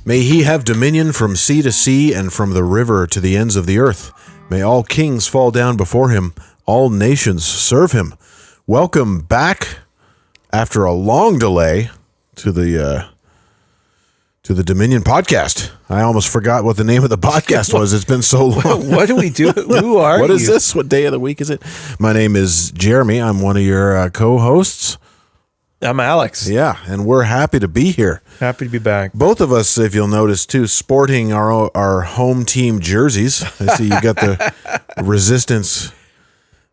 May he have dominion from sea to sea and from the river to the ends of the earth. May all kings fall down before him, all nations serve him. Welcome back after a long delay to the Dominion podcast. I almost forgot what the name of the podcast was. It's been so long. What do we do? Who are you? What is this? What day of the week is it? My name is Jeremy. I'm one of your co-hosts. I'm Alex. Yeah, and we're happy to be here. Happy to be back. Both of us, if you'll notice, too, sporting our home team jerseys. I see you got the Resistance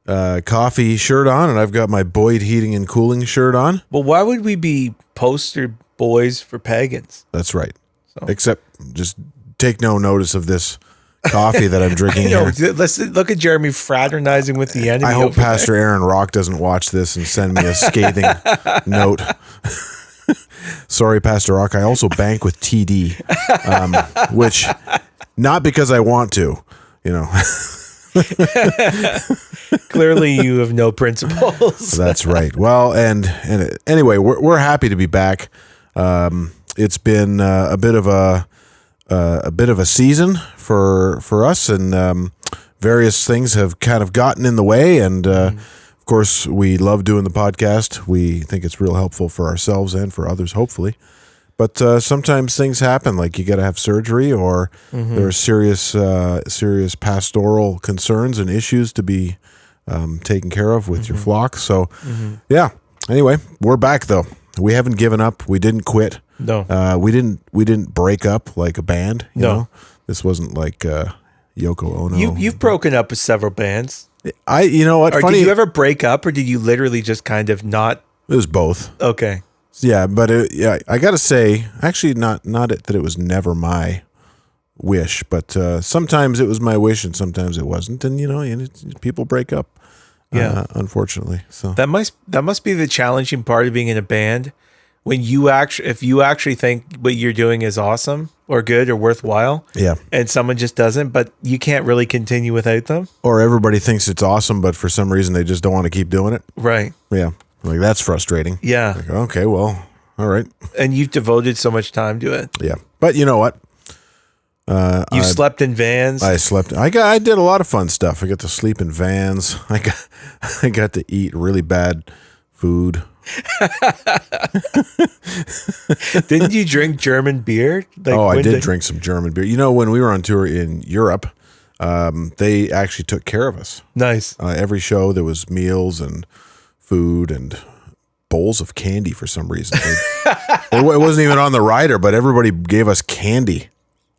coffee shirt on, and I've got my Boyd Heating and Cooling shirt on. Well, why would we be poster boys for pagans? That's right. Except just take no notice of this coffee that I'm drinking here. Let's look at Jeremy fraternizing with the enemy. I hope Pastor Aaron Rock doesn't watch this and send me a scathing note. Sorry, Pastor Rock. I also bank with TD, which not because I want to, you know. Clearly, you have no principles. That's right. Well, and anyway, we're happy to be back. It's been a bit of a season for us, and various things have kind of gotten in the way. And of course, we love doing the podcast. We think it's real helpful for ourselves and for others, hopefully. But sometimes things happen, like you got to have surgery, or there are serious pastoral concerns and issues to be taken care of with your flock. So, yeah. Anyway, we're back though. We haven't given up. We didn't quit. No, we didn't break up like a band. You know? This wasn't like Yoko Ono. You've broken up with several bands. You know what? Or Funny, did you ever break up, or did you literally just kind of not? It was both. Okay. Yeah, but I got to say, actually, not that it was never my wish, but sometimes it was my wish and sometimes it wasn't, and you know, people break up. Yeah, unfortunately. So that must be the challenging part of being in a band, when if you actually think what you're doing is awesome or good or worthwhile. Yeah, and someone just doesn't, but you can't really continue without them. Or everybody thinks it's awesome, but for some reason they just don't want to keep doing it. Right. Yeah. Like, that's frustrating. Yeah. Like, okay, well, all right. And you've devoted so much time to it. Yeah. But you know what? You slept in vans. I slept. I did a lot of fun stuff. I got to sleep in vans. I got to eat really bad food. Didn't you drink German beer? I did drink some German beer. You know, when we were on tour in Europe, they actually took care of us. Nice. Every show there was meals and food and bowls of candy for some reason. It wasn't even on the rider, but everybody gave us candy,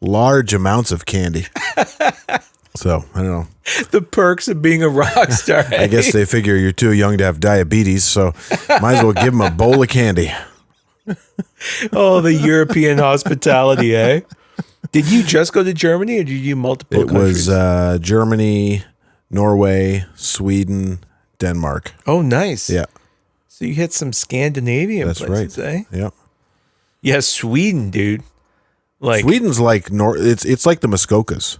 large amounts of candy. So I don't know. The perks of being a rock star. I guess they figure you're too young to have diabetes, so might as well give them a bowl of candy. Oh, the European hospitality, eh? Did you just go to Germany, or did you do multiple countries? It was Germany, Norway, Sweden, Denmark. Oh, nice. Yeah. So you hit some Scandinavian places, right. eh? Yeah. Yeah, Sweden, dude. Like Sweden's like it's like the Muskokas.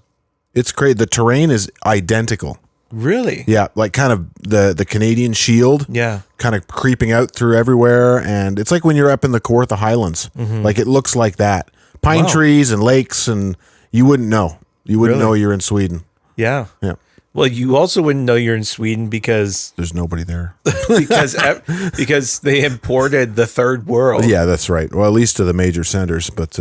It's crazy. The terrain is identical. Really? Yeah, like kind of the Canadian Shield. Yeah. Kind of creeping out through everywhere, and it's like when you're up in the Kawartha Highlands. Like, it looks like that. Pine trees and lakes, and you wouldn't know. You wouldn't know you're in Sweden. Yeah. Yeah. Well, you also wouldn't know you're in Sweden because there's nobody there. because they imported the third world. Yeah, that's right. Well, at least to the major centers, but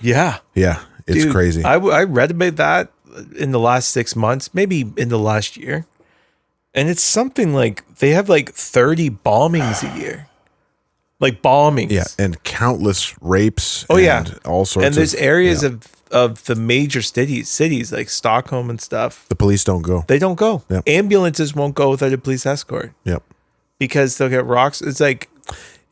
yeah, it's Dude, crazy. I read about that in the last 6 months, maybe in the last year, and it's something like they have like 30 bombings a year, like bombings. Yeah, and countless rapes. Oh, and all sorts. And there's areas of the major cities like Stockholm and stuff. The police don't go. They don't go. Yep. Ambulances won't go without a police escort. Yep. Because they'll get rocks. It's like,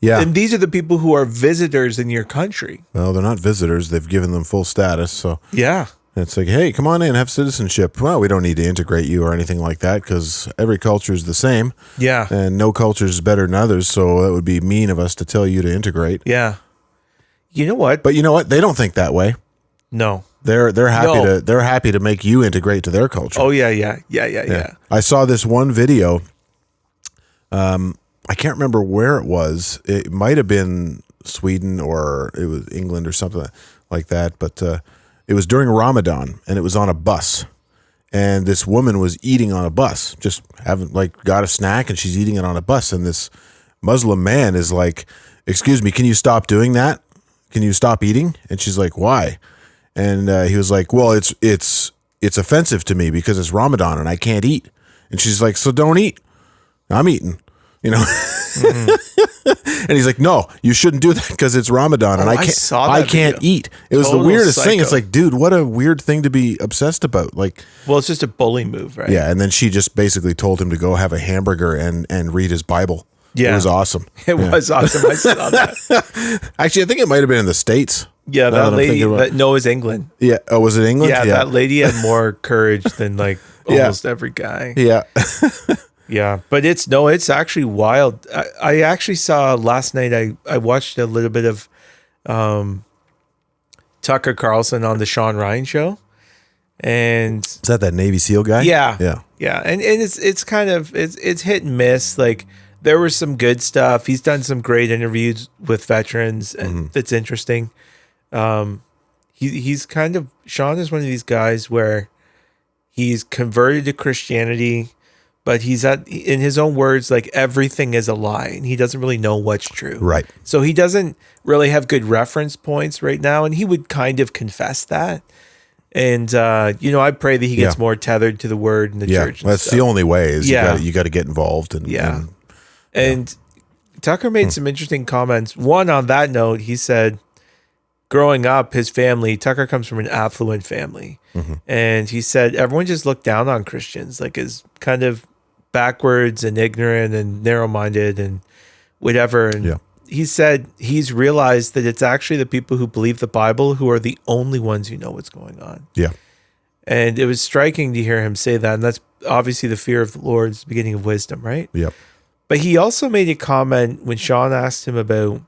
yeah. And these are the people who are visitors in your country. Well, they're not visitors. They've given them full status. So yeah. It's like, hey, come on in, have citizenship. Well, we don't need to integrate you or anything like that because every culture is the same. Yeah. And no culture is better than others. So that would be mean of us to tell you to integrate. Yeah. You know what? But you know what? They don't think that way. No. They're happy to make you integrate to their culture. Oh yeah. I saw this one video. I can't remember where it was. It might have been Sweden or it was England or something. like that, but it was during Ramadan, and it was on a bus. And this woman was eating on a bus, just having got a snack, and she's eating it on a bus. And this Muslim man is like, "Excuse me, can you stop doing that? Can you stop eating?" And she's like, "Why?" And he was like, "Well, it's offensive to me because it's Ramadan and I can't eat." And she's like, "So don't eat. I'm eating." And he's like, "No, you shouldn't do that because it's Ramadan and I can't eat." It was Total the weirdest psycho. thing. It's like, dude, what a weird thing to be obsessed about. Like, Well, it's just a bully move, right? yeah. And then she just basically told him to go have a hamburger and read his Bible. Yeah. It was awesome. It was awesome. I saw that. Actually, I think it might have been in the States. Yeah, Now that I'm lady. thinking about- No, it was England. Yeah. Oh, was it England? Yeah, that lady had more courage than almost every guy. Yeah. Yeah, but it's actually wild. I actually saw last night. I watched a little bit of Tucker Carlson on the Sean Ryan show, and Is that Navy SEAL guy? yeah, Yeah. yeah, and it's kind of it's hit and miss. Like there was some good stuff. He's done some great interviews with veterans, and that's interesting. He's kind of Sean is one of these guys where he's converted to Christianity. But he's in his own words, like everything is a lie, and he doesn't really know what's true. Right. So he doesn't really have good reference points right now, and he would kind of confess that. And I pray that he gets more tethered to the word and the Yeah. church. And That's stuff. the only way is Yeah. you got to get involved. And Tucker made some interesting comments. One on that note, he said, growing up, his family, Tucker comes from an affluent family. And he said, everyone just looked down on Christians, like as kind of backwards and ignorant and narrow-minded and whatever. And he said he's realized that it's actually the people who believe the Bible who are the only ones who know what's going on. Yeah. And it was striking to hear him say that. And that's obviously the fear of the Lord is the beginning of wisdom, right? Yep. But he also made a comment when Sean asked him about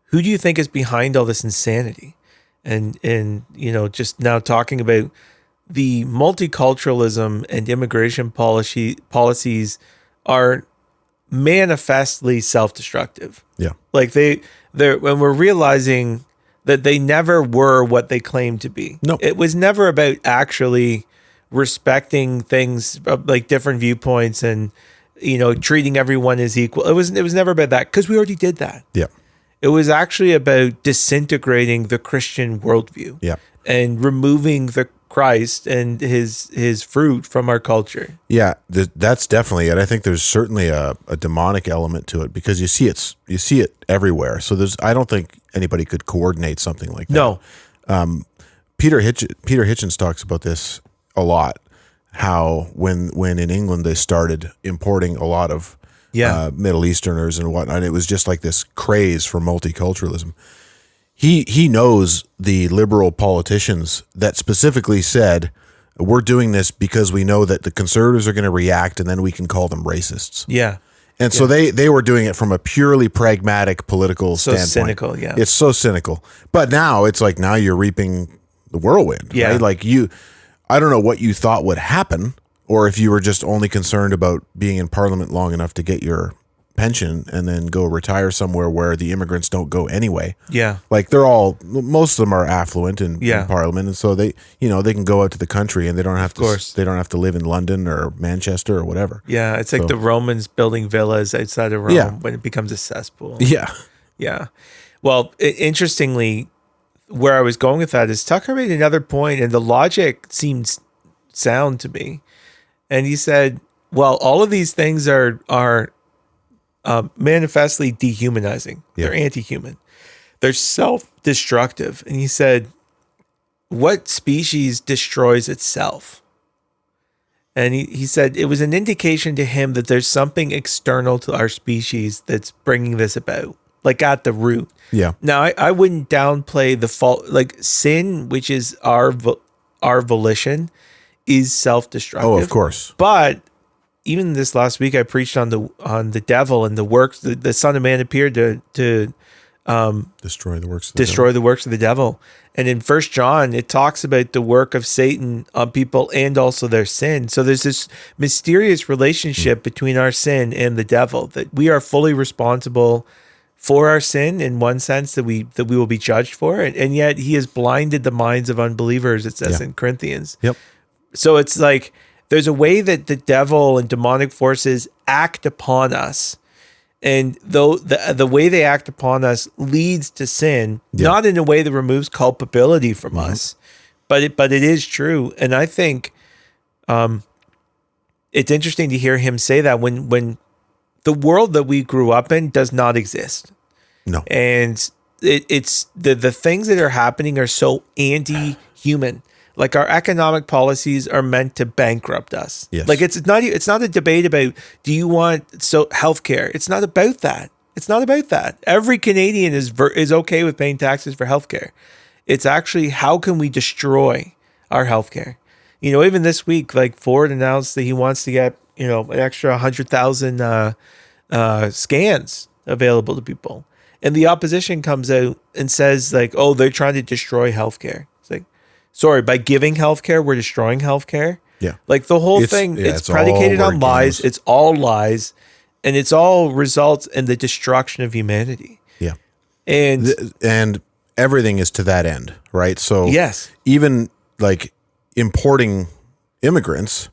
who do you think is behind all this insanity? And just now talking about the multiculturalism and immigration policies are manifestly self-destructive. Yeah. Like they're when we're realizing that they never were what they claimed to be. No. It was never about actually respecting things like different viewpoints and treating everyone as equal. It was never about that because we already did that. Yeah. It was actually about disintegrating the Christian worldview. Yeah. And removing the Christ and his fruit from our culture. Yeah, that's definitely it. I think there's certainly a demonic element to it because you see it everywhere. So I don't think anybody could coordinate something like that. No. Peter Hitchens talks about this a lot. How when in England they started importing a lot of Middle Easterners and whatnot, it was just like this craze for multiculturalism. He knows the liberal politicians that specifically said, we're doing this because we know that the conservatives are going to react and then we can call them racists. Yeah. And so they were doing it from a purely pragmatic political standpoint. Cynical, yeah. It's so cynical. But now it's like now you're reaping the whirlwind, Yeah. right? Like I don't know what you thought would happen or if you were just only concerned about being in parliament long enough to get your pension and then go retire somewhere where the immigrants don't go anyway. Yeah. Like most of them are affluent in parliament, and so they can go out to the country and they don't have to live in London or Manchester or whatever. Yeah, it's like the Romans building villas outside of Rome when it becomes a cesspool. Yeah. Yeah. Well, interestingly, where I was going with that is Tucker made another point, and the logic seems sound to me. And he said, well, all of these things are manifestly dehumanizing. Yeah. They're anti-human. They're self-destructive. And he said, what species destroys itself? And he said it was an indication to him that there's something external to our species that's bringing this about, like at the root. Yeah. Now, I wouldn't downplay the fault, like sin, which is our volition, is self-destructive. Oh, of course. But even this last week, I preached on the devil and the works. The Son of Man appeared to Destroy the works of the devil. And in 1 John, it talks about the work of Satan on people and also their sin. So there's this mysterious relationship between our sin and the devil, that we are fully responsible for our sin in one sense that we will be judged for it, and yet he has blinded the minds of unbelievers, it says in Corinthians. Yep. So it's like there's a way that the devil and demonic forces act upon us, and though the way they act upon us leads to sin, not in a way that removes culpability from us, but it is true. And I think it's interesting to hear him say that when the world that we grew up in does not exist. No. And it's the things that are happening are so anti-human. Like our economic policies are meant to bankrupt us. Yes. Like it's not a debate about do you want healthcare? It's not about that. It's not about that. Every Canadian is okay with paying taxes for healthcare. It's actually how can we destroy our healthcare? You know, even this week, like Ford announced that he wants to get, you know, an extra 100,000 scans available to people. And the opposition comes out and says like, oh, they're trying to destroy healthcare. It's like, sorry, by giving healthcare, we're destroying healthcare. Yeah. Like the whole thing, it's predicated on lies. Games. It's all lies. And it's all results in the destruction of humanity. Yeah. And everything is to that end, right? So yes, even like importing immigrants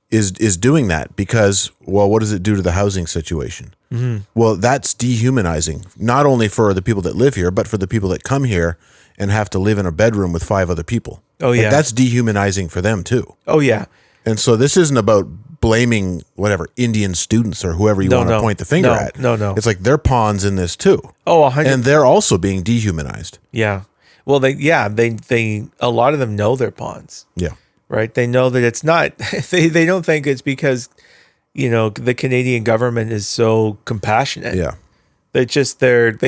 is doing that because, well, what does it do to the housing situation? Mm-hmm. Well, that's dehumanizing, not only for the people that live here, but for the people that come here and have to live in a bedroom with 5 other people. Oh, yeah. Like, that's dehumanizing for them too. Oh, yeah. And so this isn't about blaming whatever Indian students or whoever you want to point the finger at. No. It's like they're pawns in this too. Oh, 100. And they're also being dehumanized. Yeah. Well, they a lot of them know they're pawns. Yeah. Right. They know that it's not, they don't think it's because, you know, the Canadian government is so compassionate. Yeah. They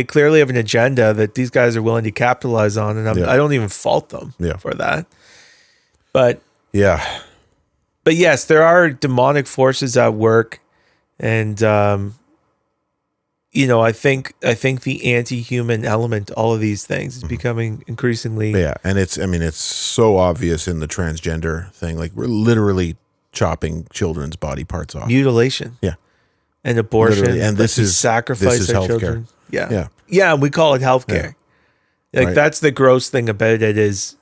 clearly have an agenda that these guys are willing to capitalize on. And I don't even fault them for that. But yeah. But yes, there are demonic forces at work, and you know, I think the anti-human element, all of these things, is becoming increasingly. Yeah, and it's so obvious in the transgender thing. Like we're literally chopping children's body parts off. Mutilation. Yeah, and abortion, literally. And this is sacrifice our children. Yeah, and we call it healthcare. Yeah. Like that's the gross thing about it is.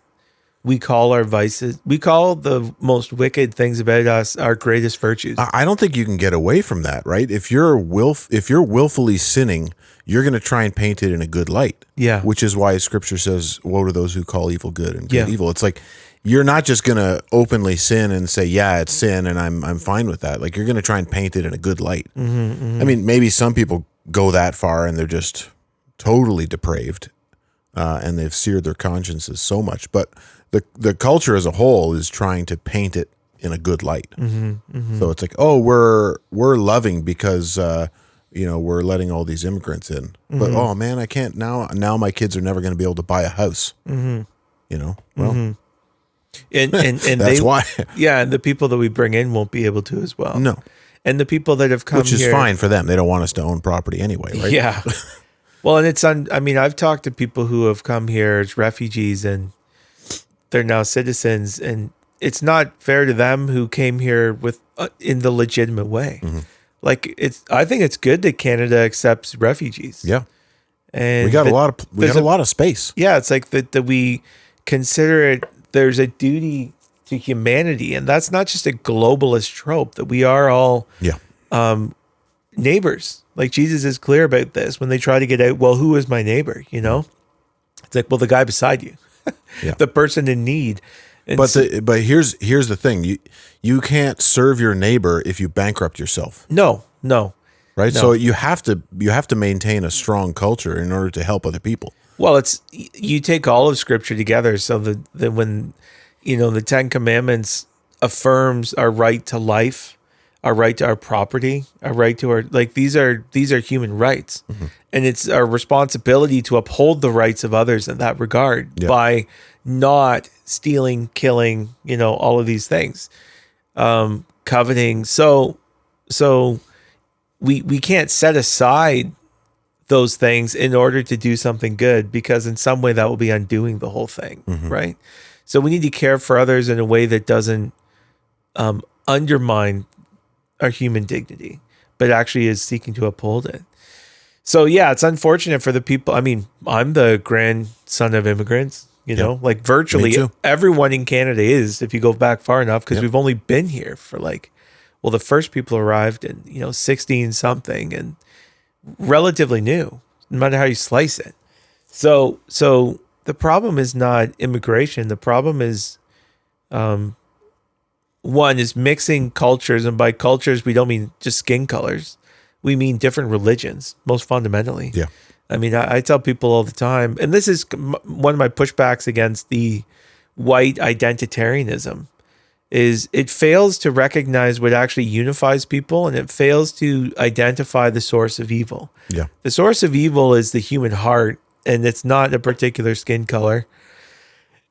We call our vices, we call the most wicked things about us our greatest virtues. I don't think you can get away from that, right? If you're willfully sinning, you're going to try and paint it in a good light. Yeah. Which is why Scripture says, "Woe to those who call evil good and good evil." It's like you're not just going to openly sin and say, "Yeah, it's sin," and I'm fine with that. Like you're going to try and paint it in a good light. I mean, maybe some people go that far and they're just totally depraved, and they've seared their consciences so much, but. The culture as a whole is trying to paint it in a good light. So it's like, oh, we're loving because you know we're letting all these immigrants in, but oh man, I can't now my kids are never going to be able to buy a house. You know, well, and that's why. Yeah, and the people that we bring in won't be able to as well. No, and the people that have come, which is fine for them. They don't want us to own property anyway, right? Yeah. Well, and it's I mean, I've talked to people who have come here as refugees and. They're now citizens, and it's not fair to them who came here with in the legitimate way. Like I think it's good that Canada accepts refugees. Yeah, and we got a lot of space. Yeah, it's like that we consider it. There's a duty to humanity, and that's not just a globalist trope. That we are all neighbors. Like Jesus is clear about this when they try to get out. Well, who is my neighbor? You know, it's like, well, the guy beside you. The person in need. And but here's the thing. You can't serve your neighbor if you bankrupt yourself. No. Right? No. So you have to maintain a strong culture in order to help other people. Well, you take all of Scripture together so that when you know the 10 Commandments affirms our right to life, our right to our property, our right to our these are human rights. And it's our responsibility to uphold the rights of others in that regard by not stealing, killing, you know, all of these things, coveting. So we can't set aside those things in order to do something good because in some way that will be undoing the whole thing, right? So we need to care for others in a way that doesn't undermine our human dignity, but actually is seeking to uphold it. So yeah, it's unfortunate for the people. I mean, I'm the grandson of immigrants, you know, like virtually Me too. everyone in Canada is, if you go back far enough, because we've only been here for like, well, the first people arrived in, 16 something and relatively new, no matter how you slice it. So the problem is not immigration. The problem is, one is mixing cultures. And by cultures, we don't mean just skin colors. We mean different religions, most fundamentally. Yeah. I mean, I tell people all the time, and this is one of my pushbacks against the white identitarianism, is it fails to recognize what actually unifies people, and it fails to identify the source of evil. Yeah. The source of evil is the human heart, and it's not a particular skin color.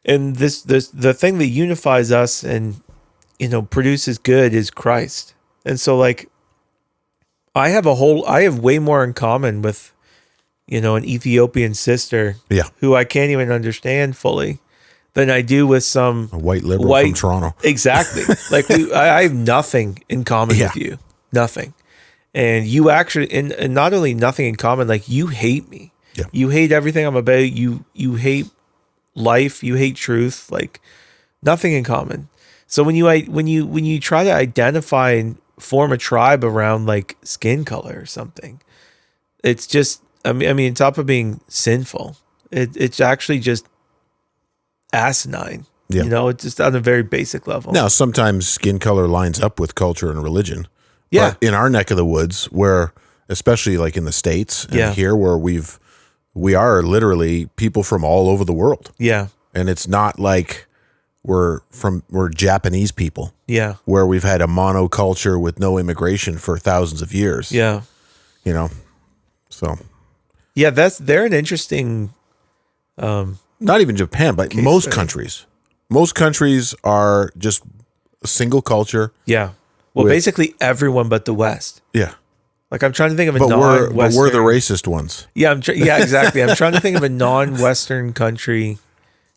And the thing that unifies us and produces good is Christ. And so, like, I have way more in common with, an Ethiopian sister, who I can't even understand fully, than I do with some a white liberal from Toronto. Exactly. Like I have nothing in common with you, nothing. And you actually, and not only nothing in common, like you hate me. Yeah. You hate everything I'm about. You hate life. You hate truth. Like nothing in common. So when you try to identify and form a tribe around like skin color or something, it's just, I mean, on top of being sinful, it's actually just asinine. Yeah. It's just on a very basic level. Now, sometimes skin color lines up with culture and religion. Yeah. But in our neck of the woods, where, especially like in the States and here, where we are literally people from all over the world. Yeah. And it's not like we're Japanese people. Yeah. Where we've had a monoculture with no immigration for thousands of years. Yeah. So. Yeah, they're an interesting. Not even Japan, but most countries. Most countries are just a single culture. Yeah. Well, basically everyone but the West. Yeah. Like I'm trying to think of a but non-Western. we're the racist ones. Yeah, exactly. I'm trying to think of a non-Western country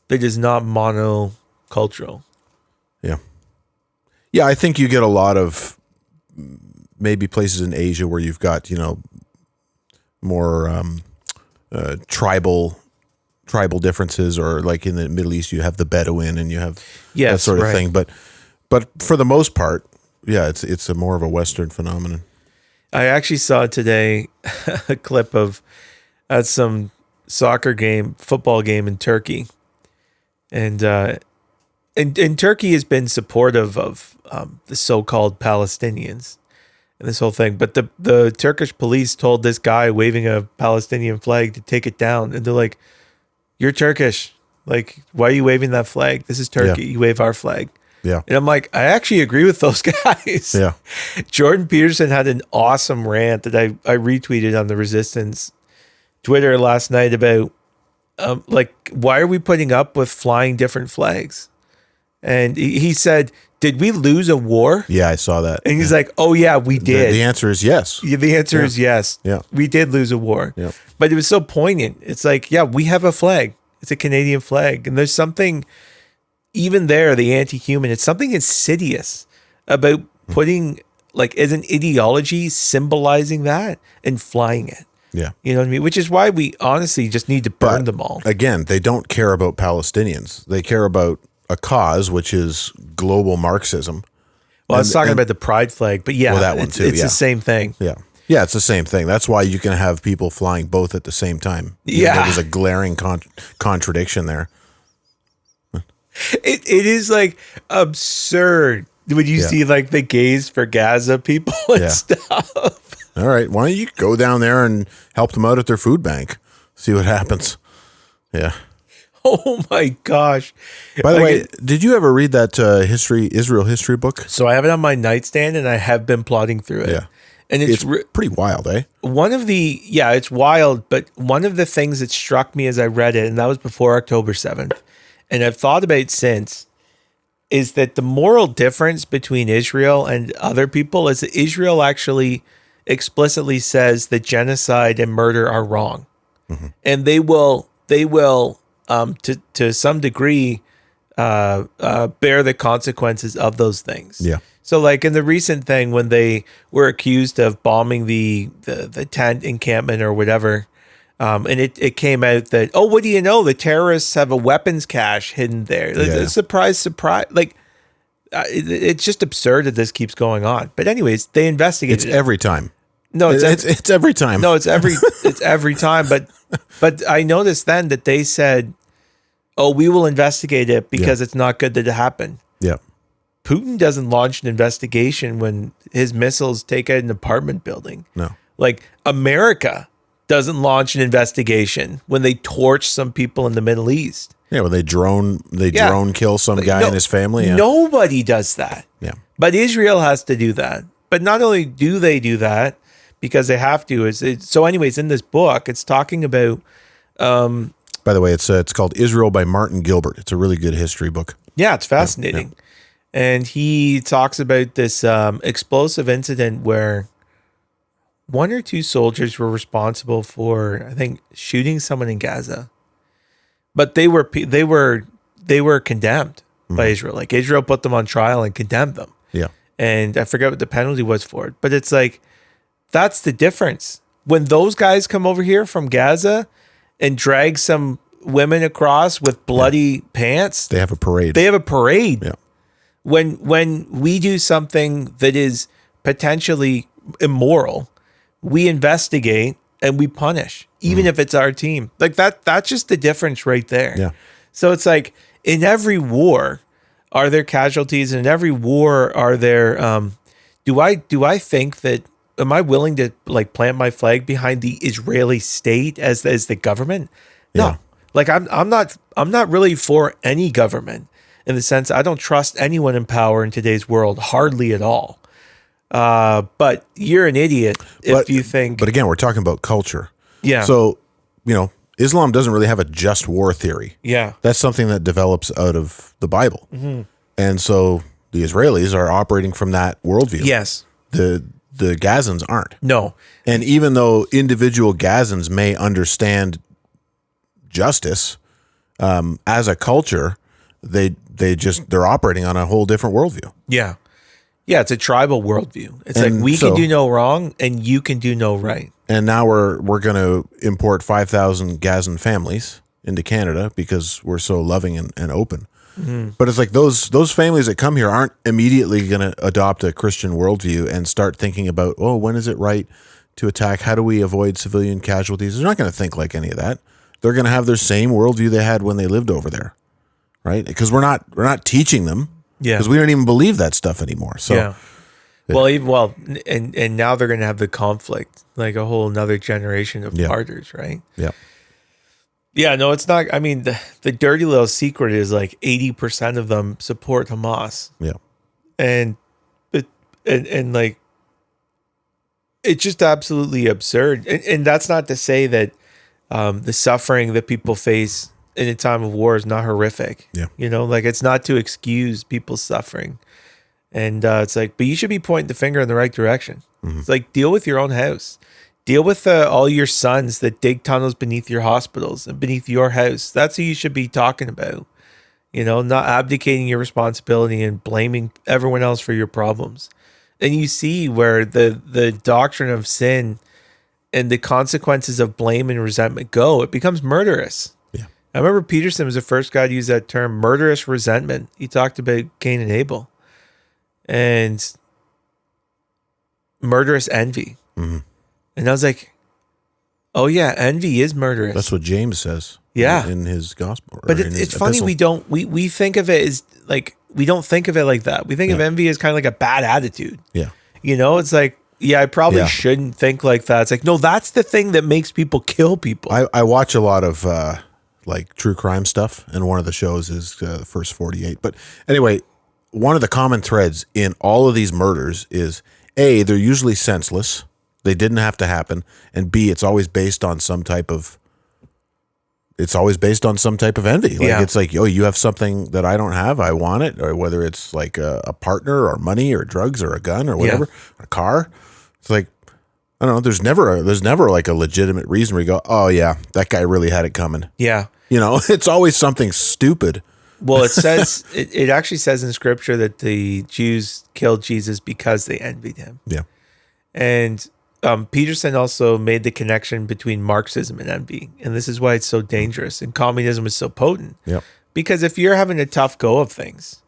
that is not monocultural. Yeah. Yeah, I think you get a lot of maybe places in Asia where you've got, more tribal differences, or like in the Middle East you have the Bedouin and you have that sort of thing. But for the most part, yeah, it's a more of a Western phenomenon. I actually saw today a clip of at some football game in Turkey, and Turkey has been supportive of the so-called Palestinians and this whole thing. But the Turkish police told this guy waving a Palestinian flag to take it down, and they're like, "You're Turkish. Like, why are you waving that flag? This is Turkey. Yeah. You wave our flag." Yeah. And I'm like, I actually agree with those guys. Yeah. Jordan Peterson had an awesome rant that I retweeted on the Resistance Twitter last night about like, why are we putting up with flying different flags? And he said, did we lose a war? Yeah, I saw that. And he's like, oh yeah, we did. The answer is yes. The answer is yes. Yeah. We did lose a war. Yeah. But it was so poignant. It's like, yeah, we have a flag. It's a Canadian flag. And there's something, even there, the anti-human, it's something insidious about putting, like, as an ideology, symbolizing that and flying it. Yeah. You know what I mean? Which is why we honestly just need to burn them all. Again, they don't care about Palestinians. They care about a cause, which is global Marxism. Well, I was talking about the pride flag, but yeah, well, that one too, it's the same thing. Yeah. Yeah, it's the same thing. That's why you can have people flying both at the same time. Yeah. There was a glaring contradiction there. It is like absurd when you see like the gays for Gaza people and stuff. All right. Why don't you go down there and help them out at their food bank? See what happens. Yeah. Oh my gosh. By the way, did you ever read that Israel history book? So I have it on my nightstand and I have been plodding through it. Yeah. And it's pretty wild, eh? It's wild, but one of the things that struck me as I read it, and that was before October 7th, and I've thought about it since, is that the moral difference between Israel and other people is that Israel actually explicitly says that genocide and murder are wrong. Mm-hmm. And they will to some degree bear the consequences of those things. Yeah. So like in the recent thing when they were accused of bombing the tent encampment or whatever, and it came out that, oh, what do you know? The terrorists have a weapons cache hidden there. Yeah. Surprise, surprise. Like it's just absurd that this keeps going on. But anyways, they investigated It's it. every time. No, It's every time. no, it's every time. But I noticed then that they said, oh, we will investigate it because it's not good that it happened. Yeah. Putin doesn't launch an investigation when his missiles take out an apartment building. No. Like America doesn't launch an investigation when they torch some people in the Middle East. Yeah, well, they drone kill some guy No, and his family. Yeah. Nobody does that. Yeah. But Israel has to do that. But not only do they do that because they have to. So anyways, in this book, it's talking about. By the way, it's called Israel by Martin Gilbert. It's a really good history book. Yeah, it's fascinating. Yeah. And he talks about this explosive incident where one or two soldiers were responsible for, I think, shooting someone in Gaza. But they were condemned by Israel. Like Israel put them on trial and condemned them. Yeah. And I forget what the penalty was for it. But it's like, that's the difference. When those guys come over here from Gaza and drag some women across with bloody pants, they have a parade. Yeah. When we do something that is potentially immoral, we investigate and we punish, even if it's our team. Like that's just the difference right there. Yeah. So it's like in every war, are there casualties? And in every war, are there? Do I think that? Am I willing to like plant my flag behind the Israeli state as the government? No. Yeah. Like I'm not really for any government. In the sense, I don't trust anyone in power in today's world, hardly at all. But you're an idiot if you think. But again, we're talking about culture. Yeah. So, Islam doesn't really have a just war theory. Yeah. That's something that develops out of the Bible. Mm-hmm. And so the Israelis are operating from that worldview. Yes. The Gazans aren't. No. And even though individual Gazans may understand justice, as a culture, they're operating on a whole different worldview. Yeah. Yeah, it's a tribal worldview. It's like we can do no wrong and you can do no right. And now we're going to import 5,000 Gazan families into Canada because we're so loving and open. Mm-hmm. But it's like those families that come here aren't immediately going to adopt a Christian worldview and start thinking about, oh, when is it right to attack? How do we avoid civilian casualties? They're not going to think like any of that. They're going to have their same worldview they had when they lived over there, right? Because we're not teaching them. Yeah. Because we don't even believe that stuff anymore. So, yeah. And now they're going to have the conflict, like a whole another generation of martyrs, right? Yeah. Yeah, no, it's not. I mean, the dirty little secret is like 80% of them support Hamas. Yeah. And like, it's just absolutely absurd. And that's not to say that the suffering that people face in a time of war is not horrific. Yeah. Like it's not to excuse people's suffering. And it's like, but you should be pointing the finger in the right direction. Mm-hmm. It's like, deal with your own house. Deal with all your sons that dig tunnels beneath your hospitals and beneath your house. That's who you should be talking about. Not abdicating your responsibility and blaming everyone else for your problems. And you see where the doctrine of sin and the consequences of blame and resentment go. It becomes murderous. Yeah. I remember Peterson was the first guy to use that term, murderous resentment. He talked about Cain and Abel. And murderous envy. Mm-hmm. And I was like, oh yeah, envy is murderous. That's what James says. Yeah. In his gospel. But it's funny, we think of it as like, we don't think of it like that. We think of envy as kind of like a bad attitude. Yeah. It's like, yeah, I probably shouldn't think like that. It's like, no, that's the thing that makes people kill people. I watch a lot of like true crime stuff, and one of the shows is the First 48. But anyway, one of the common threads in all of these murders is A, they're usually senseless. They didn't have to happen. And B, it's always based on some type of envy. Like it's like, oh, you have something that I don't have, I want it. Or whether it's like a partner or money or drugs or a gun or whatever, a car. It's like, I don't know. There's never like a legitimate reason where you go, oh yeah, that guy really had it coming. Yeah. It's always something stupid Well, it says it actually says in scripture that the Jews killed Jesus because they envied him. Yeah. And Peterson also made the connection between Marxism and envy, and this is why it's so dangerous. And communism is so potent. Yep. Because if you're having a tough go of things,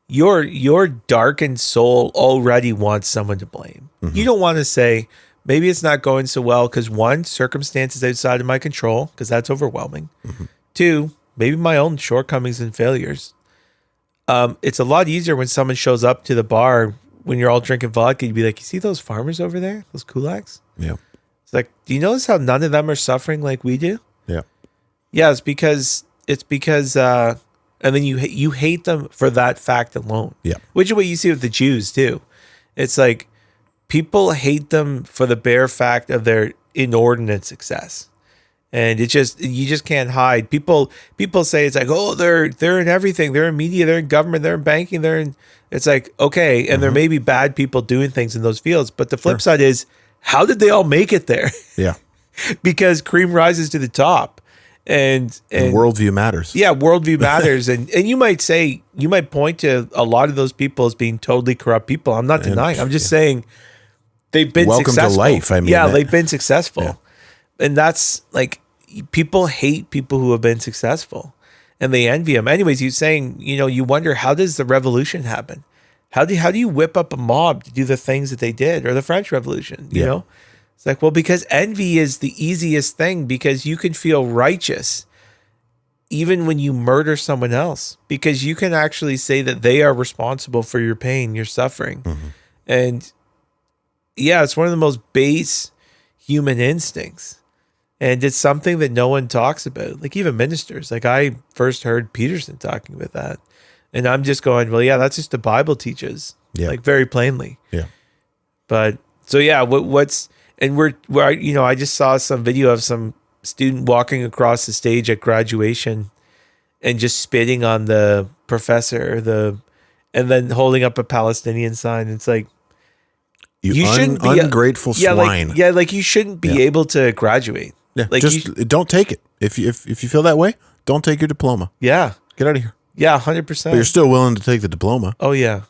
your darkened soul already wants someone to blame. You don't want to say, maybe it's not going so well because one, circumstances outside of my control, because that's overwhelming. Two, maybe my own shortcomings and failures. It's a lot easier when someone shows up to the bar when you're all drinking vodka. You'd be like, you see those farmers over there? Those kulaks? Yeah. It's like, do you notice how none of them are suffering like we do? Yeah. Yeah, it's because and then you hate them for that fact alone. Yeah. Which is what you see with the Jews too. It's like people hate them for the bare fact of their inordinate success. And you just can't hide. People say it's like, oh, they're in everything. They're in media, they're in government, they're in banking, it's like, okay, and there may be bad people doing things in those fields, but the flip side is, how did they all make it there? Yeah. Because cream rises to the top. And worldview matters. Yeah, worldview matters. and you might point to a lot of those people as being totally corrupt people. I'm not denying. I'm just saying they've been welcome successful. to life. I mean, yeah, they've been successful. Yeah. And that's like, people hate people who have been successful and they envy them. Anyways, you're saying, you wonder, how does the revolution happen? How do you whip up a mob to do the things that they did, or the French Revolution, you know? It's like, well, because envy is the easiest thing, because you can feel righteous even when you murder someone else, because you can actually say that they are responsible for your pain, your suffering. And yeah, it's one of the most base human instincts. And it's something that no one talks about. Like even ministers, like I first heard Peterson talking about that. And I'm just going, well, yeah, that's just the Bible teaches, like very plainly. Yeah. But so, yeah, I just saw some video of some student walking across the stage at graduation and just spitting on the professor, and then holding up a Palestinian sign. It's like, you shouldn't be ungrateful swine. Like you shouldn't be able to graduate. Yeah, like just don't take it. If you feel that way, don't take your diploma. Yeah, get out of here. Yeah, 100%. But you're still willing to take the diploma. Oh yeah,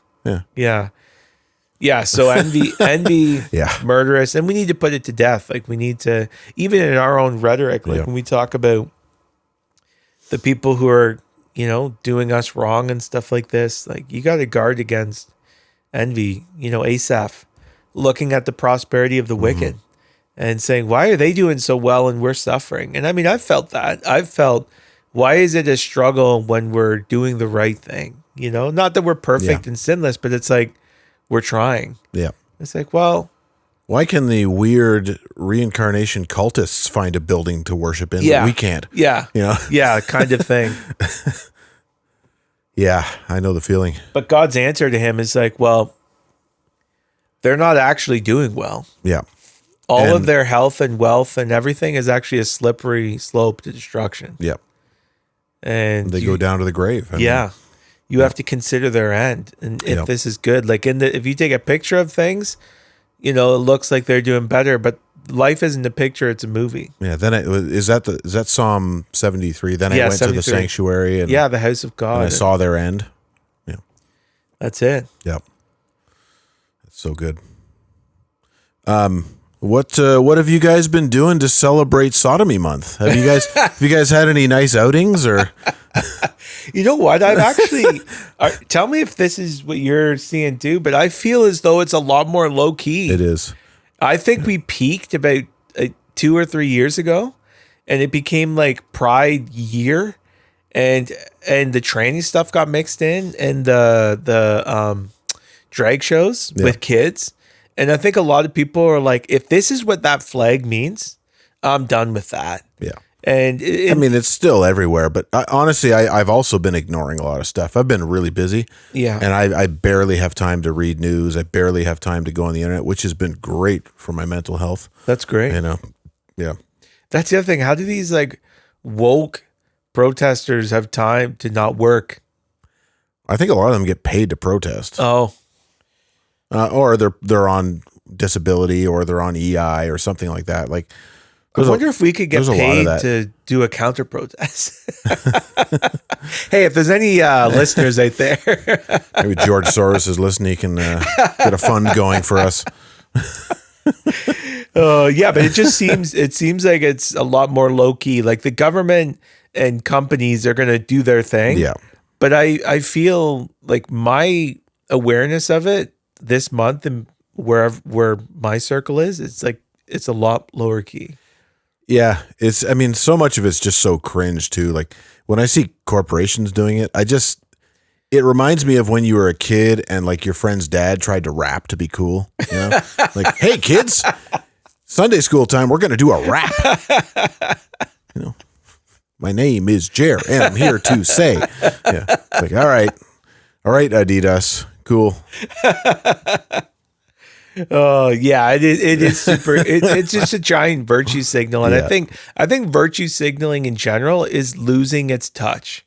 yeah. So envy, murderous, and we need to put it to death. Like we need to, even in our own rhetoric, like when we talk about the people who are, doing us wrong and stuff like this, like you got to guard against envy. Asaph, looking at the prosperity of the wicked and saying, why are they doing so well and we're suffering? And I mean, I've felt that. I've felt, why is it a struggle when we're doing the right thing? Not that we're perfect and sinless, but it's like, we're trying. Yeah. It's like, well, why can the weird reincarnation cultists find a building to worship in, but we can't? Yeah. Yeah, kind of thing. Yeah, I know the feeling. But God's answer to him is like, well, they're not actually doing well. Yeah. All of their health and wealth and everything is actually a slippery slope to destruction. Yep. And they go down to the grave. You have to consider their end. And if this is good, like if you take a picture of things, it looks like they're doing better, but life isn't a picture, it's a movie. Yeah. Then is that Psalm 73? Then I went 73. To the sanctuary and the house of God. And I saw their end. Yeah. That's it. Yep. That's so good. What have you guys been doing to celebrate Sodomy Month? Have you guys had any nice outings or? You know what? I've actually tell me if this is what you're seeing too, but I feel as though it's a lot more low key. It is. I think we peaked about 2 or 3 years ago, and it became like Pride year, and the tranny stuff got mixed in, and the drag shows with kids. And I think a lot of people are like, if this is what that flag means, I'm done with that. Yeah. And it's still everywhere, but honestly, I've also been ignoring a lot of stuff. I've been really busy. Yeah. And I barely have time to read news. I barely have time to go on the internet, which has been great for my mental health. That's great. Yeah. That's the other thing. How do these like woke protesters have time to not work? I think a lot of them get paid to protest. Oh. Or they're on disability, or they're on EI or something like that. Like, I wonder if we could get there's a lot of paid that. to do a counter protest. Hey, if there's any listeners out there, Maybe George Soros is listening. He can get a fund going for us. yeah, but it seems like it's a lot more low key. Like the government and companies are going to do their thing. Yeah. But I feel like my awareness of it this month and where my circle is, it's a lot lower key. Yeah, I mean, so much of it's just so cringe too. Like when I see corporations doing it, it reminds me of when you were a kid and like your friend's dad tried to rap to be cool. You know, like, hey kids, Sunday school time, we're going to do a rap. You know, my name is Jer and I'm here to say, yeah, it's like, all right, Adidas, cool. Oh yeah, it is super. It's just a giant virtue signal, and Yeah. I think virtue signaling in general is losing its touch.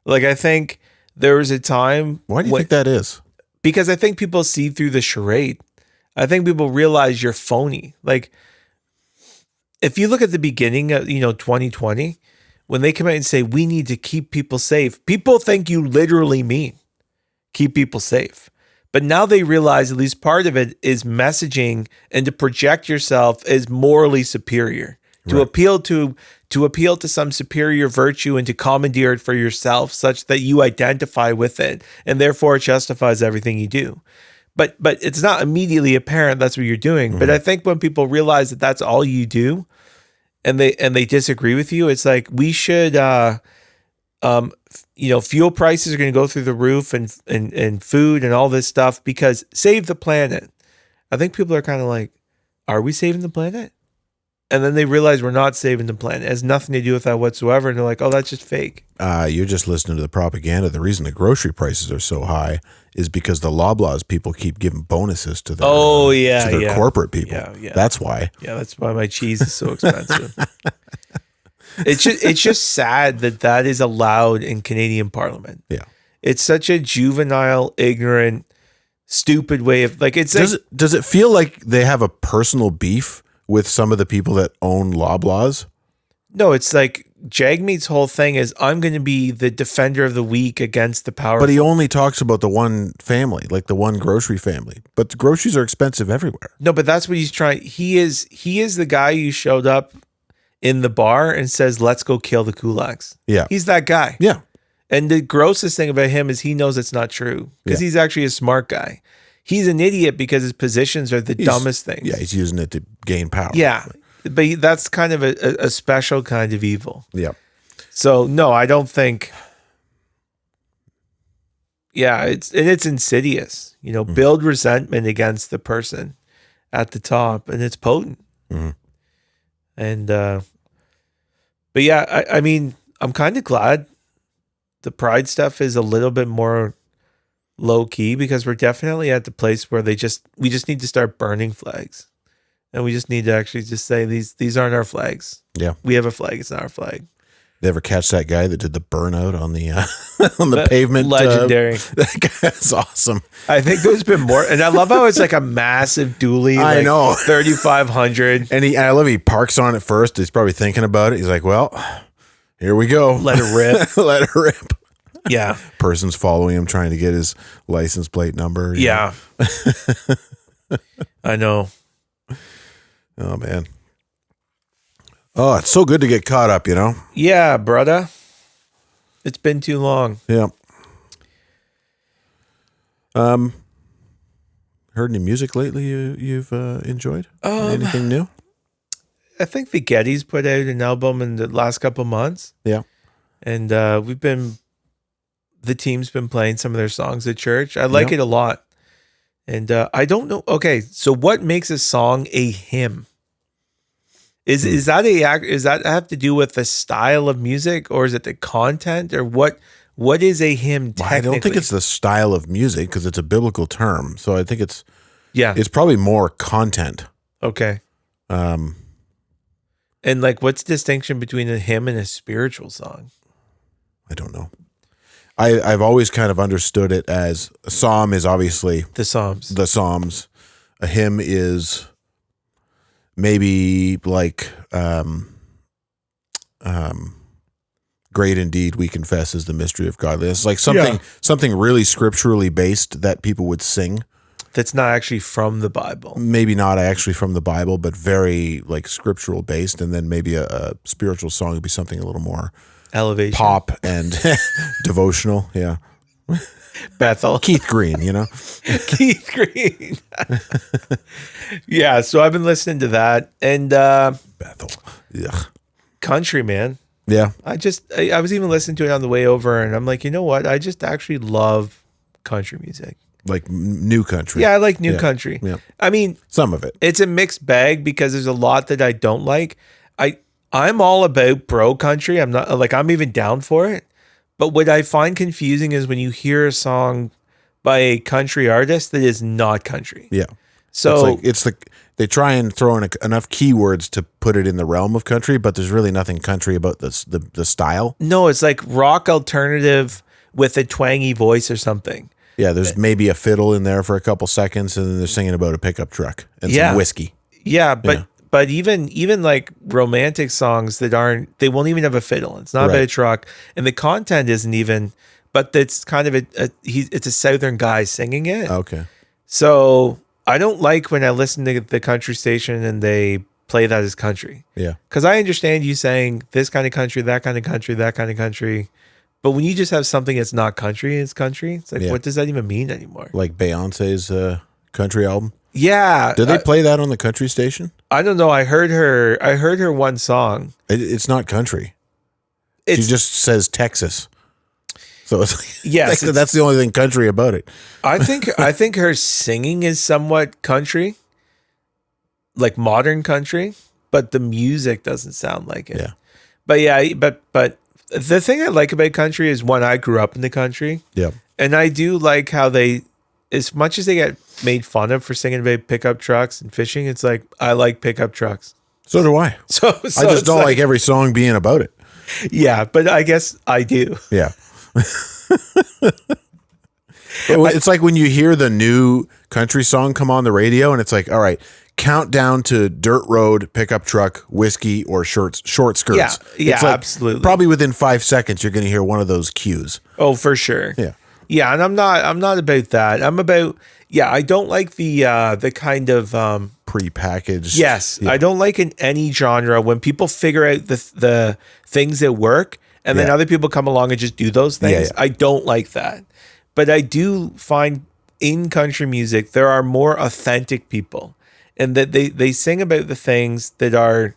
Like I think there was a time. Why do you think that is? Because I think people see through the charade. I think people realize you're phony. Like if you look at the beginning of 2020, when they come out and say we need to keep people safe, people think you literally mean keep people safe. But now they realize at least part of it is messaging and to project yourself as morally superior, to appeal to some superior virtue and to commandeer it for yourself such that you identify with it and therefore it justifies everything you do. But it's not immediately apparent that's what you're doing. Mm-hmm. But I think when people realize that that's all you do and they disagree with you, it's like we should fuel prices are going to go through the roof and food and all this stuff because save the planet. I think people are kind of like, are we saving the planet? And then they realize we're not saving the planet. It has nothing to do with that whatsoever. And they're like, oh, that's just fake. You're just listening to the propaganda. The reason the grocery prices are so high is because the Loblaws people keep giving bonuses to their corporate people. Yeah. That's why. Yeah, that's why my cheese is so expensive. It's just sad that is allowed in Canadian Parliament. Yeah, it's such a juvenile, ignorant, stupid way of like. Does it feel like they have a personal beef with some of the people that own Loblaws? No, it's like Jagmeet's whole thing is I'm going to be the defender of the weak against the powerful. But he only talks about the one family, like the one grocery family. But the groceries are expensive everywhere. No, but that's what he's trying. He is the guy who showed up in the bar and says, let's go kill the kulaks. Yeah. He's that guy. Yeah. And the grossest thing about him is he knows it's not true because he's actually a smart guy. He's an idiot because his positions are the dumbest things. Yeah, he's using it to gain power. Yeah. But that's kind of a special kind of evil. Yeah. So, no, I don't think. Yeah, it's insidious. Build resentment against the person at the top, and it's potent. Mm-hmm. And, but yeah, I mean, I'm kind of glad the pride stuff is a little bit more low key because we're definitely at the place where we just need to start burning flags, and we just need to actually just say these aren't our flags. Yeah, we have a flag. It's not our flag. They ever catch that guy that did the burnout on the on the pavement? Legendary. That guy's awesome. I think there's been more, and I love how it's like a massive dually. I know, 3,500. And I love he parks on it first. He's probably thinking about it. He's like, "Well, here we go. Let it rip. Let it rip." Yeah. Person's following him, trying to get his license plate number. Yeah. I know. Oh man. Oh, it's so good to get caught up, Yeah, brother. It's been too long. Yeah. Heard any music lately you've enjoyed? Anything new? I think the Gettys put out an album in the last couple months. Yeah. And the team's been playing some of their songs at church. I like it a lot. And I don't know. Okay, so what makes a song a hymn? Is that have to do with the style of music, or is it the content, or what is a hymn technically? I don't think it's the style of music because it's a biblical term. So I think it's probably more content. Okay. And like, what's the distinction between a hymn and a spiritual song? I don't know. I've always kind of understood it as a psalm is obviously the Psalms. A hymn is maybe like great indeed we confess is the mystery of godliness. Like something really scripturally based that people would sing. That's not actually from the Bible. Maybe not actually from the Bible, but very like scriptural based. And then maybe a spiritual song would be something a little more Elevation. pop and devotional. Yeah. Bethel. Keith Green, you know? Keith Green. Yeah, so I've been listening to that. And Bethel. Ugh. country, man. Yeah. I was even listening to it on the way over, and I'm like, you know what? I just actually love country music. Like new country. Yeah, I like new country. Yeah. I mean, Some of it. it's a mixed bag because there's a lot that I don't like. I'm all about bro country. I'm not like I'm even down for it. But what I find confusing is when you hear a song by a country artist that is not country. Yeah. So They try and throw in enough keywords to put it in the realm of country, but there's really nothing country about the style. no, it's like rock alternative with a twangy voice or something. Yeah, there's maybe a fiddle in there for a couple seconds, and then they're singing about a pickup truck and some whiskey. Yeah, but even like romantic songs that they won't even have a fiddle. It's not about a truck, and the content isn't even. But it's kind of it's a southern guy singing it. Okay. So I don't like when I listen to the country station and they play that as country. Yeah. Because I understand you saying this kind of country, that kind of country, that kind of country. But when you just have something that's not country, it's country. It's like, what does that even mean anymore? Like Beyonce's country album. Yeah. Did they play that on the country station? I don't know. I heard her one song. It's not country. She just says Texas. So it's like, yes, that's the only thing country about it. I think her singing is somewhat country, like modern country, but the music doesn't sound like it. Yeah. But yeah, but the thing I like about country is one, I grew up in the country. Yeah. And I do like how they, as much as they get made fun of for singing about pickup trucks and fishing, it's like, I like pickup trucks. So do I. So I just don't like every song being about it. Yeah, but I guess I do. Yeah. It's like when you hear the new country song come on the radio and it's like, all right, countdown to dirt road, pickup truck, whiskey, or short skirts. Yeah, It's like absolutely. Probably within 5 seconds, you're going to hear one of those cues. Oh, for sure. Yeah. Yeah, and I'm not about that. I'm about, I don't like the kind of prepackaged. Yes, Yeah. I don't like in any genre when people figure out the things that work and then other people come along and just do those things. Yeah. I don't like that. But I do find in country music there are more authentic people, and that they sing about the things that are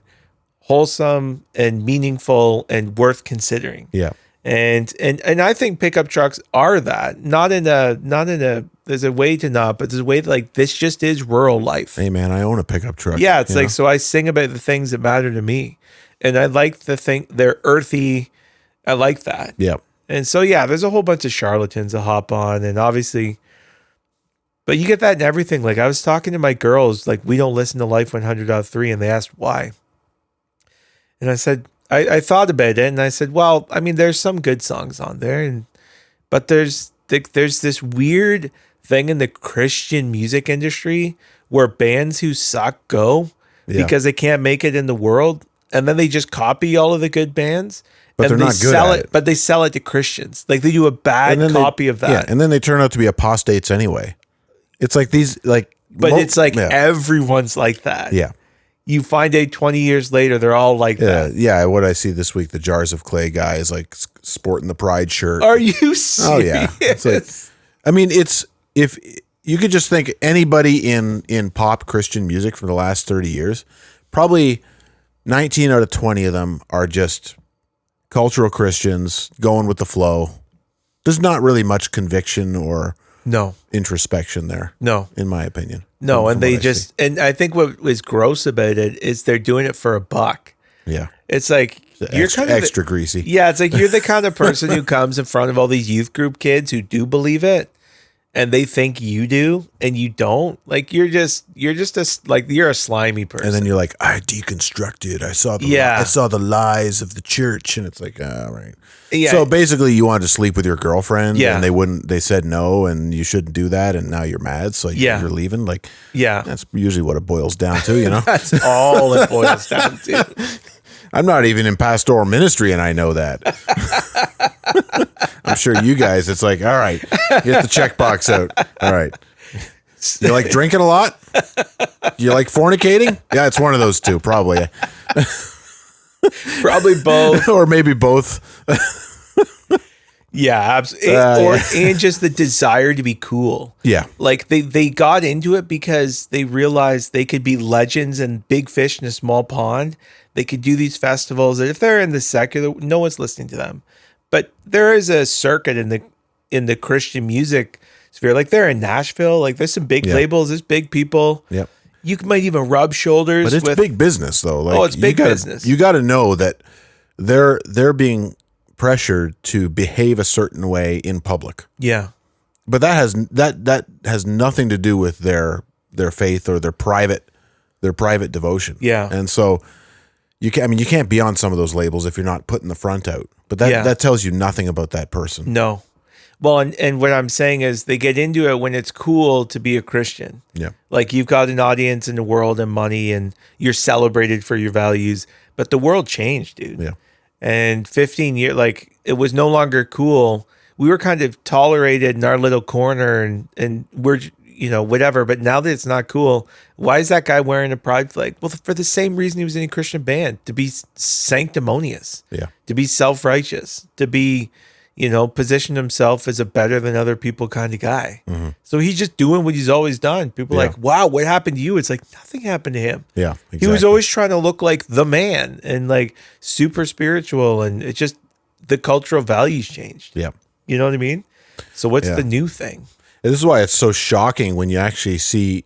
wholesome and meaningful and worth considering. Yeah. And I think pickup trucks are that. Not in a there's a way to not, but there's a way that, like, this just is rural life. Hey man, I own a pickup truck. Yeah, it's you know? like, so I sing about the things that matter to me. And I like they're earthy. I like that. Yeah. And so, yeah, there's a whole bunch of charlatans that hop on, and obviously, but you get that in everything. Like, I was talking to my girls, like, we don't listen to Life 100.3, and they asked why. And I said, I thought about it, and I said, well, I mean, there's some good songs on there, but there's this weird thing in the Christian music industry where bands who suck go because they can't make it in the world, and then they just copy all of the good bands. But and they're they not good sell at it. it. But they sell it to Christians. Like, they do a bad copy of that. Yeah, and then they turn out to be apostates anyway. It's like these, like, But it's like everyone's like that. Yeah. You find out 20 years later, they're all like that. Yeah, what I see this week, the Jars of Clay guy is like sporting the Pride shirt. Are you serious? Oh yeah. It's like, I mean, if you could just think anybody in pop Christian music from the last 30 years, probably 19 out of 20 of them are just cultural Christians going with the flow. There's not really much conviction or No. introspection there. No. In my opinion. No, and from they what I just, see. and I think what was gross about it is they're doing it for a buck. Yeah. It's like, you're Extra, kind of extra greasy. Yeah, it's like you're the kind of person who comes in front of all these youth group kids who do believe it, and they think you do and you don't, like you're a slimy person. And then you're like, I deconstructed. I saw Yeah. I saw the lies of the church, and it's like, all right. Yeah. So basically, you wanted to sleep with your girlfriend, Yeah. and they said no, and you shouldn't do that, and now you're mad, so Yeah. you're leaving. Like, yeah. that's usually what it boils down to, you know. That's all it boils down to. I'm not even in pastoral ministry, and I know that. I'm sure you guys, it's like, all right, get the checkbox out. All right. You like drinking a lot? You like fornicating? Yeah, it's one of those two, probably. Probably both. Or maybe both. Yeah, absolutely. And just the desire to be cool. Yeah. Like they got into it because they realized they could be legends and big fish in a small pond. They could do these festivals, and if they're in the secular, no one's listening to them. But there is a circuit in the Christian music sphere. Like they're in Nashville. Like there's some big labels, there's big people. Yep. You might even rub shoulders. But it's with big business, though. Like, it's big business. You got to know that they're being pressured to behave a certain way in public. Yeah. But that has nothing to do with their faith or their private devotion. Yeah. And so you can't be on some of those labels if you're not putting the front out. But that tells you nothing about that person. No. Well, and what I'm saying is they get into it when it's cool to be a Christian. Yeah. Like you've got an audience in the world and money, and you're celebrated for your values. But the world changed, dude. Yeah. And 15 years, like it was no longer cool. We were kind of tolerated in our little corner, and we're, whatever. But now that it's not cool, why is that guy wearing a pride flag? Well, for the same reason he was in a Christian band, to be sanctimonious, Yeah. to be self-righteous, to be, position himself as a better than other people kind of guy. Mm-hmm. So he's just doing what he's always done. People are Yeah. like, wow, what happened to you? It's like, nothing happened to him. Yeah. Exactly. He was always trying to look like the man and like super spiritual. And it's just the cultural values changed. Yeah. You know what I mean? So what's Yeah. the new thing? And this is why it's so shocking when you actually see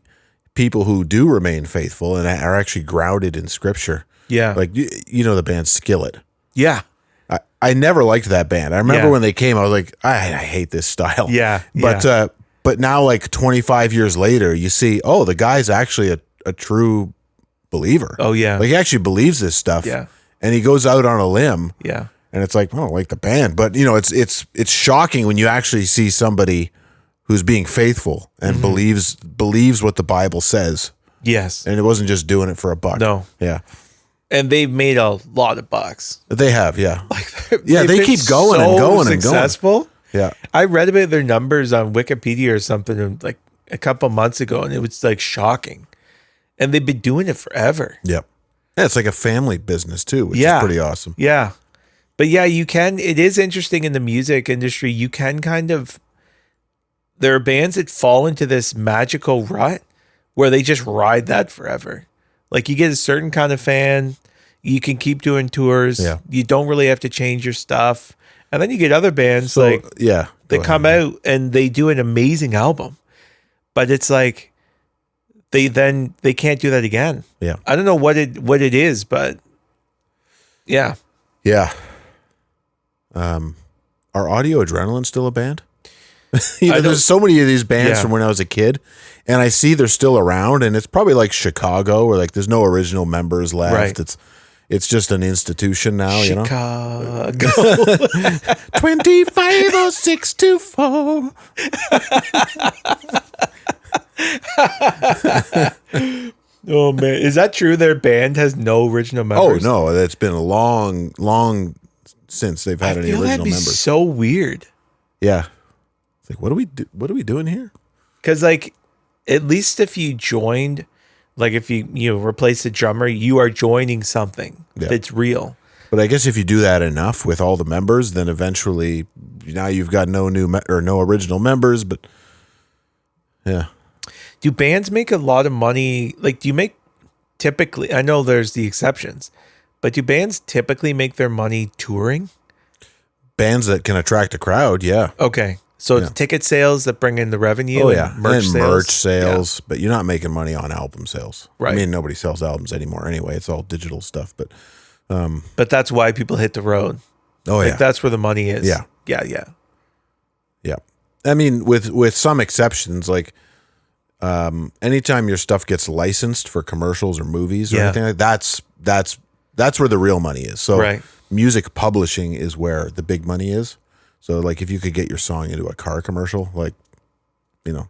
people who do remain faithful and are actually grounded in Scripture. Yeah. Like, you know the band Skillet. Yeah. I never liked that band. I remember Yeah. when they came, I was like, I hate this style. Yeah, But now, like 25 years later, you see, oh, the guy's actually a true believer. Oh, yeah. Like he actually believes this stuff. Yeah. And he goes out on a limb. Yeah. And it's like, I don't like the band, but it's shocking when you actually see somebody who's being faithful and Mm-hmm. believes what the Bible says, Yes. and it wasn't just doing it for a buck. No. Yeah, And they've made a lot of bucks. they have. Yeah, They've they been keep going and so going and going. successful. Yeah, I read about their numbers on Wikipedia or something like a couple months ago, and it was like shocking. And they've been doing it forever. yep. Yeah, it's like a family business too, which Yeah. is pretty awesome. Yeah. But yeah, it is interesting in the music industry. You can there are bands that fall into this magical rut where they just ride that forever. Like you get a certain kind of fan, you can keep doing tours. Yeah. You don't really have to change your stuff. And then you get other bands So like yeah, they go come ahead. out and they do an amazing album, but it's like they can't do that again. Yeah, I don't know what it is, but yeah. yeah. Are Audio Adrenaline still a band? There's so many of these bands Yeah. from when I was a kid, and I see they're still around, and it's probably like Chicago, where like there's no original members left. Right. It's just an institution now, you know. Chicago. 25064. Oh man, is that true? Their band has no original Oh members. no, it's been a long since they've had I any feel that'd original be members. so weird. Yeah, it's like what are we doing here? Because like, at least if you joined, like if you replace the drummer, you are joining something that's real. But I guess if you do that enough with all the members, then eventually now you've got no original members. But yeah, Do bands make a lot of money? Like, do you make typically? I know there's the exceptions, but do bands typically make their money touring? bands that can attract a crowd, yeah. Okay, so it's ticket sales that bring in the revenue. Oh and yeah, merch and sales. merch sales, but you're not making money on album sales. Right. I mean, nobody sells albums anymore anyway. It's all digital stuff. But But that's why people hit the road. oh Like yeah, that's where the money is. Yeah. Yeah. yeah. I mean, with some exceptions, like anytime your stuff gets licensed for commercials or movies or anything like that's where the real money is. So Right. music publishing is where the big money is. So like if you could get your song into a car commercial, like, you know,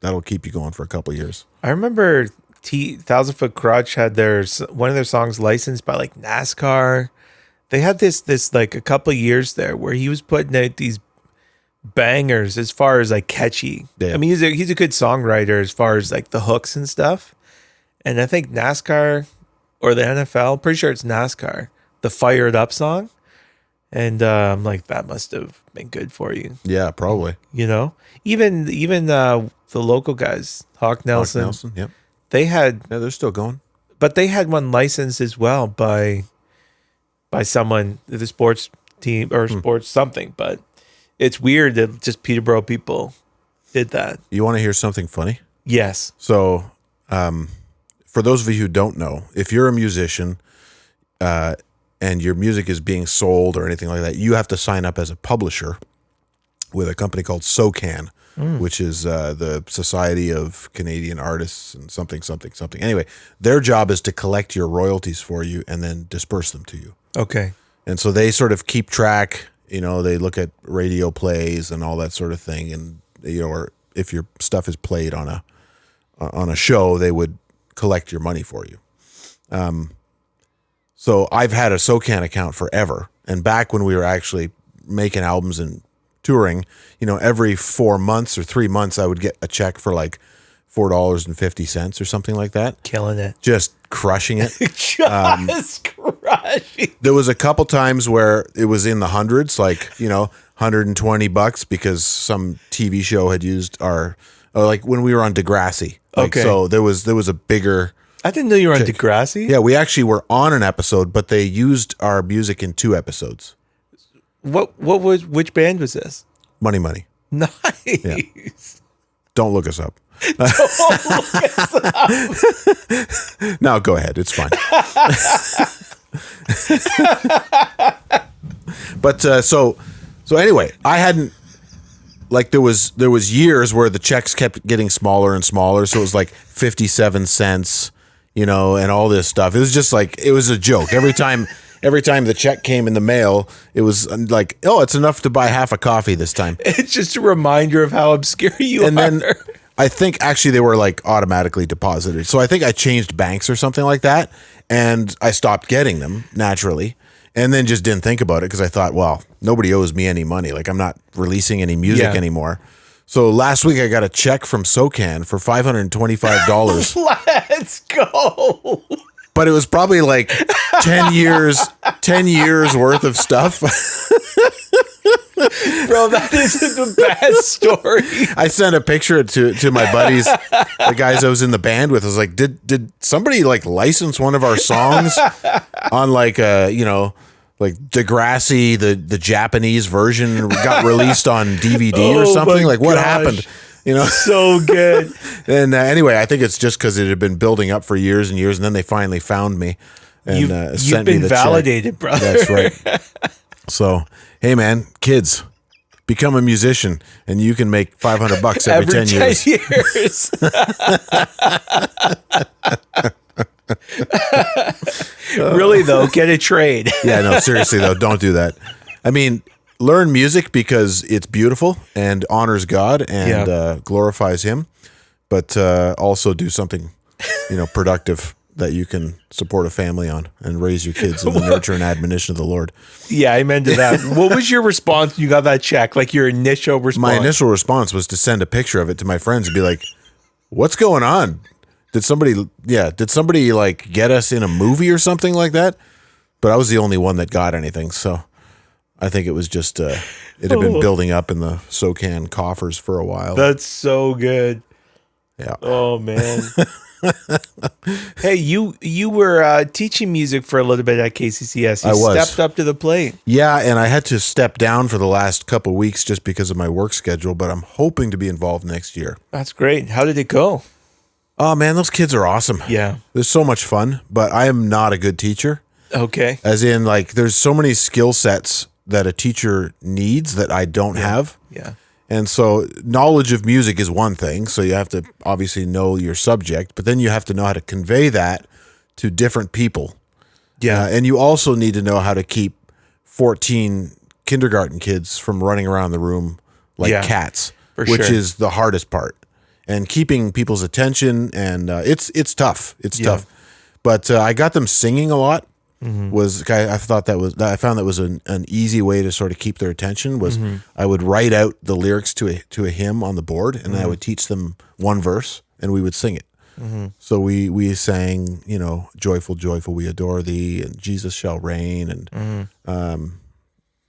that'll keep you going for a couple of years. I remember Thousand Foot Crutch had one of their songs licensed by like NASCAR. They had this like a couple of years there where he was putting out these bangers as far as like catchy. Yeah. I mean, he's a good songwriter as far as like the hooks and stuff. And I think NASCAR or the NFL, pretty sure it's NASCAR, the Fire It Up song. And I'm like, that must have been good for you. Yeah, probably. You know, even the local guys, Hawk Nelson, Yep. they had, Yeah, they're still going. but they had one licensed as well by someone, the sports team or sports something. But it's weird that just Peterborough people did that. You want to hear something funny? Yes. So, for those of you who don't know, if you're a musician and your music is being sold or anything like that, you have to sign up as a publisher with a company called SOCAN, which is the Society of Canadian Artists and something. Anyway, their job is to collect your royalties for you and then disperse them to you. Okay. And so they sort of keep track, you know, they look at radio plays and all that sort of thing. And, you know, or if your stuff is played on a show, they would collect your money for you. So I've had a SOCAN account forever. And back when we were actually making albums and touring, you know, every 4 months or 3 months, I would get a check for like $4.50 or something like that. Killing it. Just crushing it. Just crushing. There was a couple times where it was in the hundreds, like, you know, $120 because some TV show had used like when we were on Degrassi. Like, Okay. So there was a bigger. I didn't know you were on Degrassi. Yeah, we actually were on an episode, but they used our music in 2 episodes. Which band was this? Money, Money. Nice. Don't look us up. No, go ahead. It's fine. But so anyway, I hadn't, like, there was years where the checks kept getting smaller and smaller. So it was like 57 cents, you know, and all this stuff. It was just like, it was a joke. Every time the check came in the mail, it was like, oh, it's enough to buy half a coffee this time. It's just a reminder of how obscure you And are. then I think actually they were like automatically deposited. So I think I changed banks or something like that, and I stopped getting them naturally, and then just didn't think about it because I thought, well, nobody owes me any money. Like, I'm not releasing any music anymore. So last week I got a check from SOCAN for $525. Let's go. But it was probably like 10 years worth of stuff. Bro, that is the best story. I sent a picture to my buddies, the guys I was in the band with. I was like, did somebody like license one of our songs on like you know, like Degrassi, the Japanese version got released on DVD or something? Like, what happened? You know, So good. and anyway, I think it's just because it had been building up for years and years, and then they finally found me and You've sent me been the check. validated, brother. That's right. So, hey, man, kids, become a musician, and you can make $500 every 10 years. years. Really, though, get a trade. Yeah, no, seriously though, don't do that. I mean, learn music because it's beautiful and honors God and glorifies Him, but also do something, you know, productive that you can support a family on and raise your kids in the nurture and admonition of the Lord. Yeah, amen to that. What was your response when you got that check? Like your initial response? My initial response was to send a picture of it to my friends and be like, "What's going on? Did somebody like get us in a movie or something like that?" But I was the only one that got anything, so I think it was just it had been building up in the SOCAN coffers for a while. That's so good. Yeah. Oh man. Hey, you were teaching music for a little bit at KCCS. You I was. stepped up to the plate. Yeah, and I had to step down for the last couple of weeks just because of my work schedule, but I'm hoping to be involved next year. That's great. How did it go? Oh man, those kids are awesome. Yeah. They're so much fun, but I am not a good teacher. Okay. As in, like, there's so many skill sets that a teacher needs that I don't have. Yeah. And so knowledge of music is one thing. So you have to obviously know your subject, but then you have to know how to convey that to different people. Yeah. And you also need to know how to keep 14 kindergarten kids from running around the room like Yeah, cats, for which sure. is the hardest part. And keeping people's attention, and it's tough. It's tough. But I got them singing a lot. I found that was an easy way to sort of keep their attention. Was I would write out the lyrics to a hymn on the board, and I would teach them one verse, and we would sing it. So we sang, joyful, joyful, we adore thee, and Jesus shall reign, and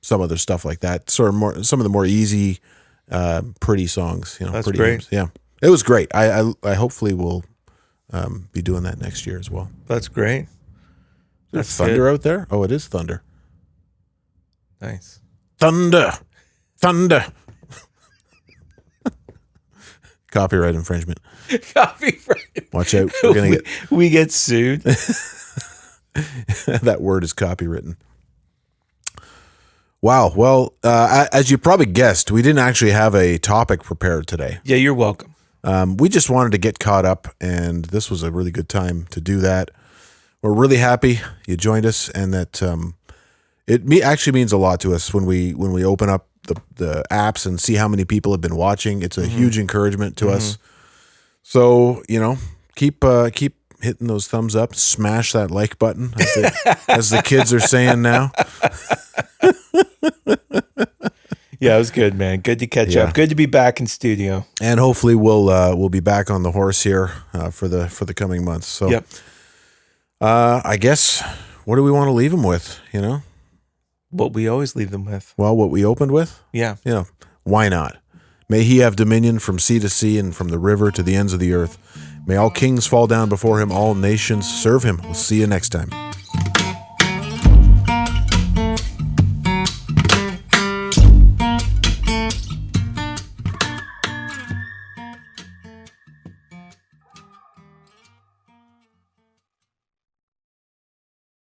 some other stuff like that. Some of the more easy, pretty songs. That's pretty great. hymns. Yeah, it was great. I hopefully will be doing that next year as well. That's great. There's That's thunder out there. Oh, it is thunder. Nice. Thunder. Copyright infringement. Copyright. Watch out. We're gonna get We get sued. that word is copywritten. Wow. Well, as you probably guessed, we didn't actually have a topic prepared today. Yeah, you're welcome. We just wanted to get caught up, and this was a really good time to do that. We're really happy you joined us, and that actually means a lot to us when we open up the apps and see how many people have been watching. It's a huge encouragement to us. So keep hitting those thumbs up, smash that like button, as the kids are saying now. Yeah, it was good, man. Good to catch up. Good to be back in studio. And hopefully we'll be back on the horse here for the coming months. So Yep. I guess, what do we want to leave them with? What we always leave them with. Well, what we opened with. Yeah. Why not? May he have dominion from sea to sea and from the river to the ends of the earth. May all kings fall down before him, all nations serve him. We'll see you next time.